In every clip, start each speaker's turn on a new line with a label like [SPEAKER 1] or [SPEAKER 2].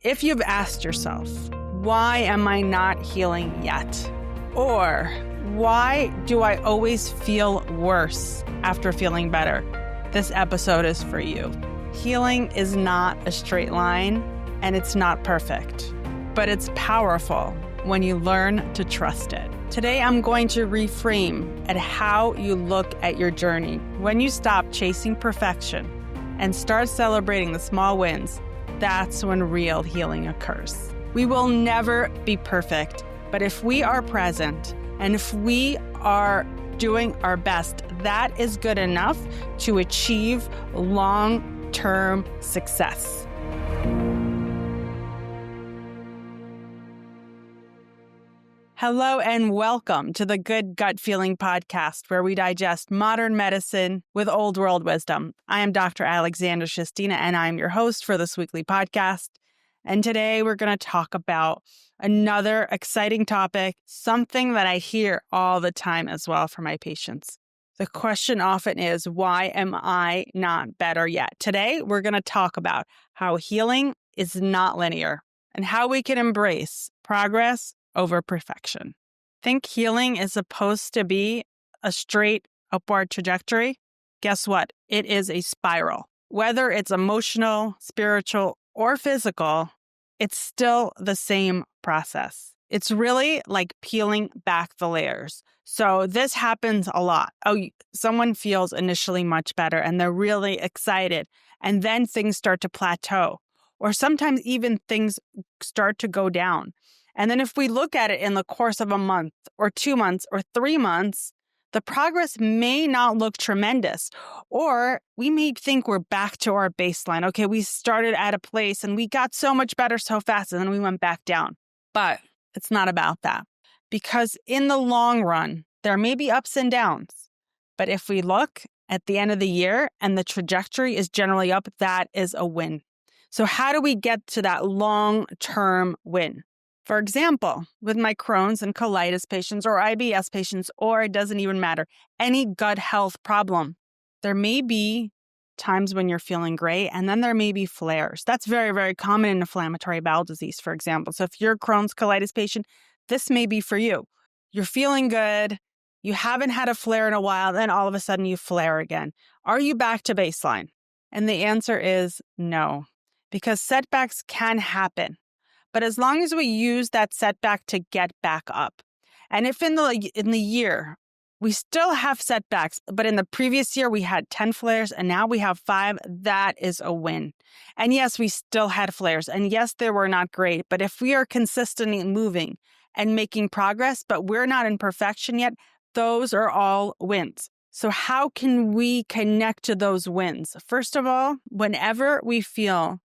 [SPEAKER 1] If you've asked yourself, why am I not healing yet? Or why do I always feel worse after feeling better? This episode is for you. Healing is not a straight line, and it's not perfect, but it's powerful when you learn to trust it. Today, I'm going to reframe at how you look at your journey. When you stop chasing perfection and start celebrating the small wins, that's when real healing occurs. We will never be perfect, but if we are present and if we are doing our best, that is good enough to achieve long-term success. Hello and welcome to the Good Gut Feeling podcast, where we digest modern medicine with old world wisdom. I am Dr. Alexandra Shestina, and I'm your host for this weekly podcast. And today we're going to talk about another exciting topic, something that I hear all the time as well from my patients. The question often is, why am I not better yet? Today, we're going to talk about how healing is not linear and how we can embrace progress over perfection. Think healing is supposed to be a straight upward trajectory? Guess what? It is a spiral. Whether it's emotional, spiritual, or physical, it's still the same process. It's really like peeling back the layers. So this happens a lot. Someone feels initially much better and they're really excited, and then things start to plateau, or sometimes even things start to go down. And then if we look at it in the course of a month or 2 months or 3 months, the progress may not look tremendous, or we may think we're back to our baseline. Okay, we started at a place and we got so much better so fast, and then we went back down. But it's not about that, because in the long run, there may be ups and downs. But if we look at the end of the year and the trajectory is generally up, that is a win. So how do we get to that long-term win? For example, with my Crohn's and colitis patients or IBS patients, or it doesn't even matter, any gut health problem, there may be times when you're feeling great, and then there may be flares. That's very, very common in inflammatory bowel disease, for example. So if you're a Crohn's colitis patient, this may be for you. You're feeling good, you haven't had a flare in a while, then all of a sudden you flare again. Are you back to baseline? And the answer is no, because setbacks can happen. But as long as we use that setback to get back up, and if in the year we still have setbacks, but in the previous year we had 10 flares and now we have 5, that is a win. And yes, we still had flares, and yes, they were not great. But if we are consistently moving and making progress, but we're not in perfection yet, those are all wins. So how can we connect to those wins? First of all, whenever we feel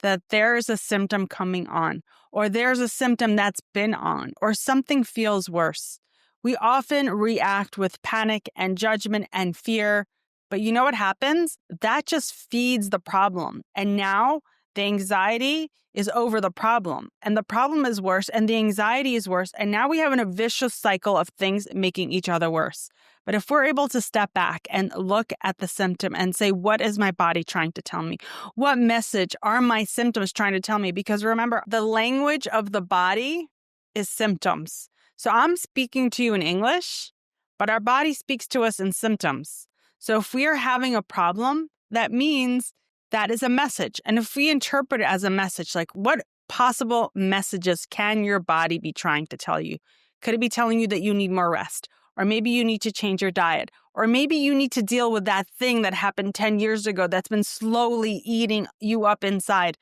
[SPEAKER 1] that there is a symptom coming on, or there's a symptom that's been on, or something feels worse, we often react with panic and judgment and fear. But you know what happens? That just feeds the problem. And now the anxiety is over the problem, and the problem is worse, and the anxiety is worse. And now we have a vicious cycle of things making each other worse. But if we're able to step back and look at the symptom and say, what is my body trying to tell me? What message are my symptoms trying to tell me? Because remember, the language of the body is symptoms. So I'm speaking to you in English, but our body speaks to us in symptoms. So if we are having a problem, that means that is a message. And if we interpret it as a message, like what possible messages can your body be trying to tell you? Could it be telling you that you need more rest? Or maybe you need to change your diet. Or maybe you need to deal with that thing that happened 10 years ago that's been slowly eating you up inside.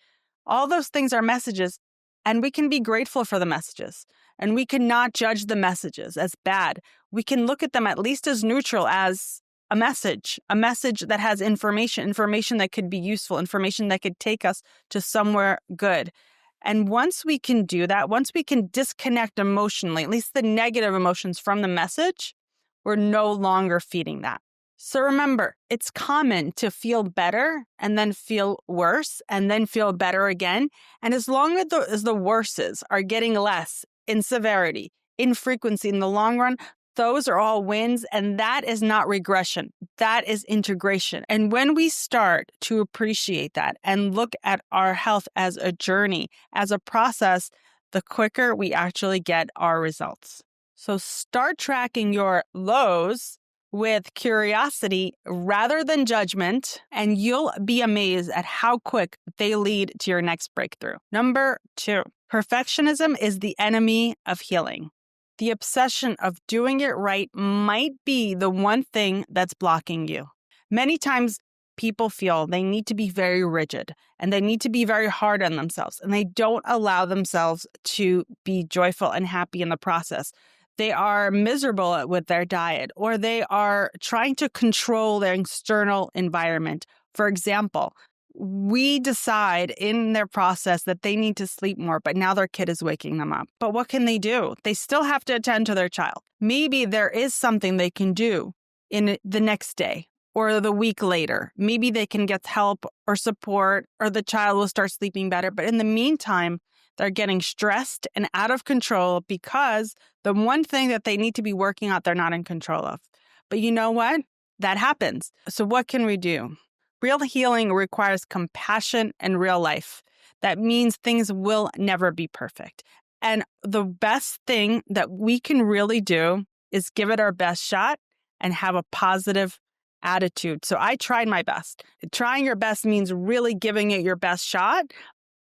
[SPEAKER 1] All those things are messages, and we can be grateful for the messages. And we cannot judge the messages as bad. We can look at them at least as neutral, as a message that has information that could be useful, information that could take us to somewhere good. And once we can do that, once we can disconnect emotionally, at least the negative emotions from the message, we're no longer feeding that. So remember, it's common to feel better and then feel worse and then feel better again. And as long as the worses are getting less in severity, in frequency in the long run, Those are all wins, and that is not regression. That is integration. And when we start to appreciate that and look at our health as a journey, as a process, the quicker we actually get our results. So start tracking your lows with curiosity rather than judgment, and you'll be amazed at how quick they lead to your next breakthrough. Number 2, perfectionism is the enemy of healing. The obsession of doing it right might be the one thing that's blocking you. Many times people feel they need to be very rigid and they need to be very hard on themselves, and they don't allow themselves to be joyful and happy in the process. They are miserable with their diet, or they are trying to control their external environment. For example, we decide in their process that they need to sleep more, but now their kid is waking them up. But what can they do? They still have to attend to their child. Maybe there is something they can do in the next day or the week later. Maybe they can get help or support, or the child will start sleeping better. But in the meantime, they're getting stressed and out of control because the one thing that they need to be working out, they're not in control of. But you know what? That happens. So what can we do? Real healing requires compassion and real life. That means things will never be perfect. And the best thing that we can really do is give it our best shot and have a positive attitude. So I tried my best. Trying your best means really giving it your best shot.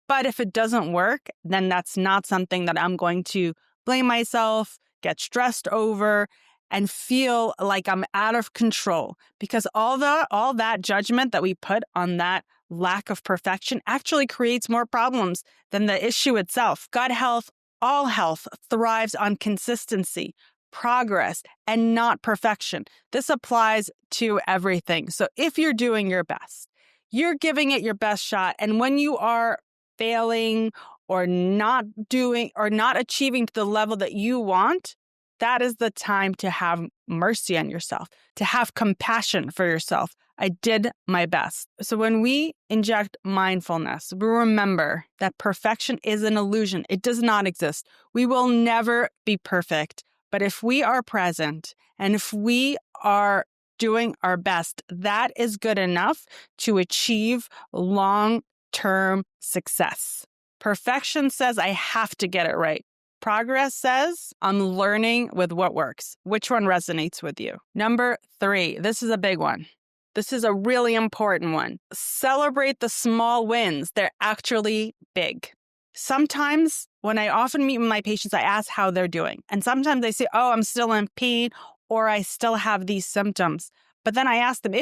[SPEAKER 1] But if it doesn't work, then that's not something that I'm going to blame myself, get stressed over, and feel like I'm out of control. Because all that judgment that we put on that lack of perfection actually creates more problems than the issue itself. Gut health, all health thrives on consistency, progress, and not perfection. This applies to everything. So if you're doing your best, you're giving it your best shot. And when you are failing or not doing or not achieving to the level that you want, that is the time to have mercy on yourself, to have compassion for yourself. I did my best. So when we inject mindfulness, we remember that perfection is an illusion. It does not exist. We will never be perfect. But if we are present and if we are doing our best, that is good enough to achieve long-term success. Perfection says I have to get it right. Progress says I'm learning with what works. Which one resonates with you? Number 3, this is a big one. This is a really important one. Celebrate the small wins. They're actually big. Sometimes when I often meet with my patients, I ask how they're doing. And sometimes they say, oh, I'm still in pain, or I still have these symptoms. But then I ask them,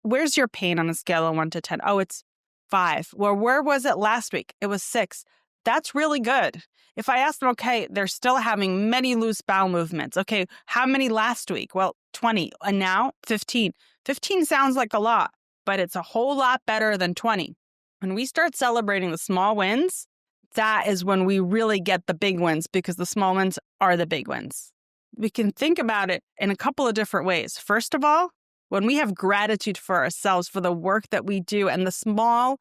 [SPEAKER 1] where's your pain on a scale of 1 to 10? Oh, it's 5. Well, where was it last week? It was 6. That's really good. If I ask them, okay, they're still having many loose bowel movements. Okay, how many last week? Well, 20. And now 15. 15 sounds like a lot, but it's a whole lot better than 20. When we start celebrating the small wins, that is when we really get the big wins, because the small wins are the big wins. We can think about it in a couple of different ways. First of all, when we have gratitude for ourselves, for the work that we do and the small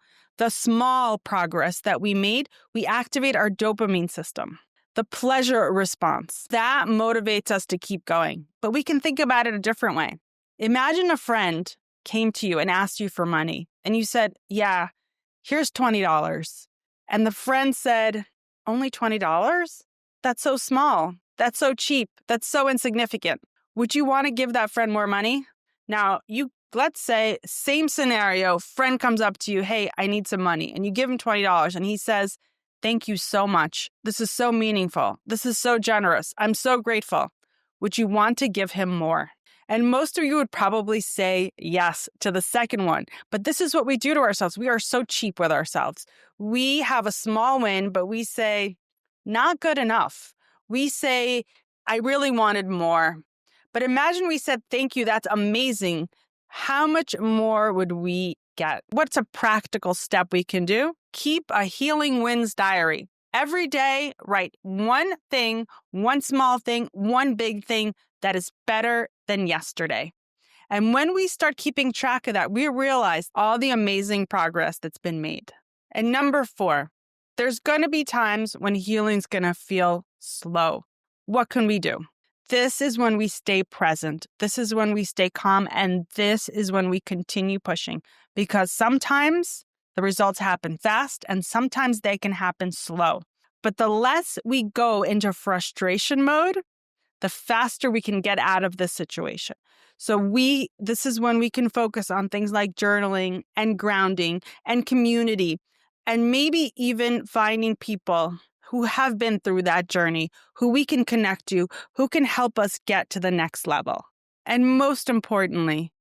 [SPEAKER 1] progress that we made, we activate our dopamine system, the pleasure response. That motivates us to keep going. But we can think about it a different way. Imagine a friend came to you and asked you for money, and you said, yeah, here's $20. And the friend said, only $20? That's so small. That's so cheap. That's so insignificant. Would you want to give that friend more money? Now, let's say, same scenario, friend comes up to you, hey, I need some money. And you give him $20 and he says, thank you so much. This is so meaningful. This is so generous. I'm so grateful. Would you want to give him more? And most of you would probably say yes to the second one. But this is what we do to ourselves. We are so cheap with ourselves. We have a small win, but we say, not good enough. We say, I really wanted more. But imagine we said, thank you, that's amazing. How much more would we get? What's a practical step we can do? Keep a healing wins diary. Every day, write one thing, one small thing, one big thing that is better than yesterday. And when we start keeping track of that, we realize all the amazing progress that's been made. And number 4, there's going to be times when healing's going to feel slow. What can we do? This is when we stay present. This is when we stay calm. And this is when we continue pushing, because sometimes the results happen fast and sometimes they can happen slow. But the less we go into frustration mode, the faster we can get out of this situation. So this is when we can focus on things like journaling and grounding and community, and maybe even finding people who have been through that journey, who we can connect to, who can help us get to the next level. And most importantly,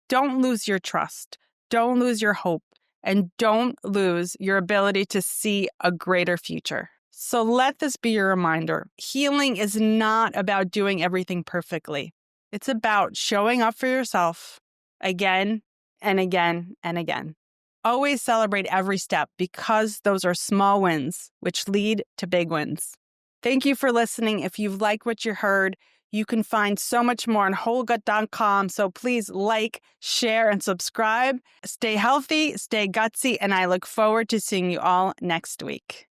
[SPEAKER 1] don't lose your trust. Don't lose your hope. And don't lose your ability to see a greater future. So let this be your reminder. Healing is not about doing everything perfectly. It's about showing up for yourself again and again and again. Always celebrate every step, because those are small wins, which lead to big wins. Thank you for listening. If you've liked what you heard, you can find so much more on wholegut.com. So please like, share, and subscribe. Stay healthy, stay gutsy, and I look forward to seeing you all next week.